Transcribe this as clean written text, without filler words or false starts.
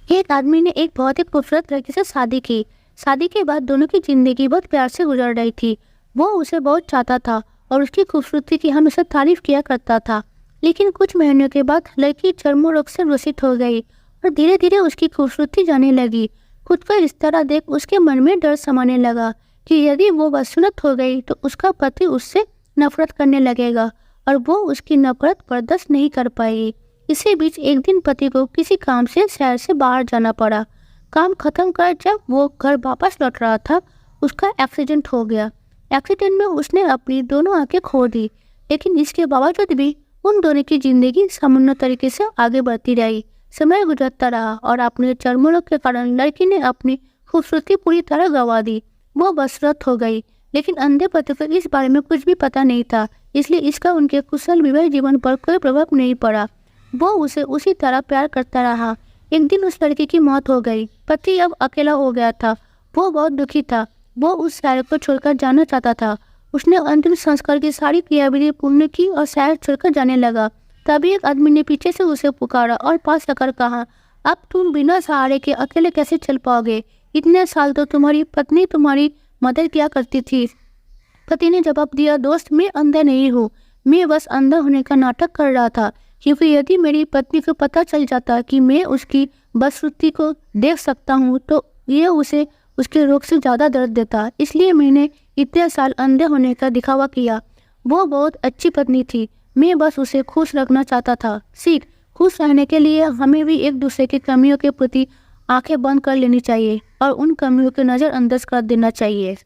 एक आदमी ने एक बहुत ही खूबसूरत लड़की से शादी की। शादी के बाद दोनों की जिंदगी बहुत प्यार से गुजर रही थी। वो उसे बहुत चाहता था और उसकी खूबसूरती की हमेशा तारीफ किया करता था। लेकिन कुछ महीनों के बाद लड़की चर्म रोग से ग्रसित हो गई और धीरे धीरे उसकी खूबसूरती जाने लगी। खुद का इस तरह देख उसके मन में डर समाने लगा कि यदि वो बदसूरत हो गई तो उसका पति उससे नफरत करने लगेगा और वो उसकी नफरत बर्दाश्त नहीं कर पाएगी। इसी बीच एक दिन पति को किसी काम से शहर से बाहर जाना पड़ा। काम खत्म कर जब वो घर वापस लौट रहा था, उसका एक्सीडेंट हो गया। एक्सीडेंट में उसने अपनी दोनों आंखें खो दी, लेकिन इसके बावजूद भी उन दोनों की जिंदगी सामान्य तरीके से आगे बढ़ती रही। समय गुजरता रहा और अपने चर्म रोग के कारण लड़की ने अपनी खूबसूरती पूरी तरह गंवा दी। वो बदसूरत हो गई, लेकिन अंधे पति को इस बारे में कुछ भी पता नहीं था, इसलिए इसका उनके कुशल विवाह जीवन पर कोई प्रभाव नहीं पड़ा। वो उसे उसी तरह प्यार करता रहा। एक दिन उस लड़की की मौत हो गई। पति अब अकेला हो गया था। वो बहुत दुखी था। वो उस शहर को छोड़कर जाना चाहता था। उसने अंतिम संस्कार की सारी क्रियाविधि पूर्ण की और शहर छोड़कर जाने लगा। तभी एक आदमी ने पीछे से उसे पुकारा और पास रखकर कहा, अब तुम बिना सहारे के अकेले कैसे चल पाओगे? इतने साल तो तुम्हारी पत्नी तुम्हारी मदद किया करती थी। पति ने जवाब दिया, दोस्त, मैं अंधा नहीं हूँ। मैं बस अंधा होने का नाटक कर रहा था, क्योंकि यदि मेरी पत्नी को पता चल जाता कि मैं उसकी बदसूरती को देख सकता हूँ तो ये उसे उसके रोग से ज़्यादा दर्द देता। इसलिए मैंने इतने साल अंधे होने का दिखावा किया। वो बहुत अच्छी पत्नी थी। मैं बस उसे खुश रखना चाहता था। सीख, खुश रहने के लिए हमें भी एक दूसरे की कमियों के प्रति आंखें बंद कर लेनी चाहिए और उन कमियों को नज़रअंदाज कर देना चाहिए।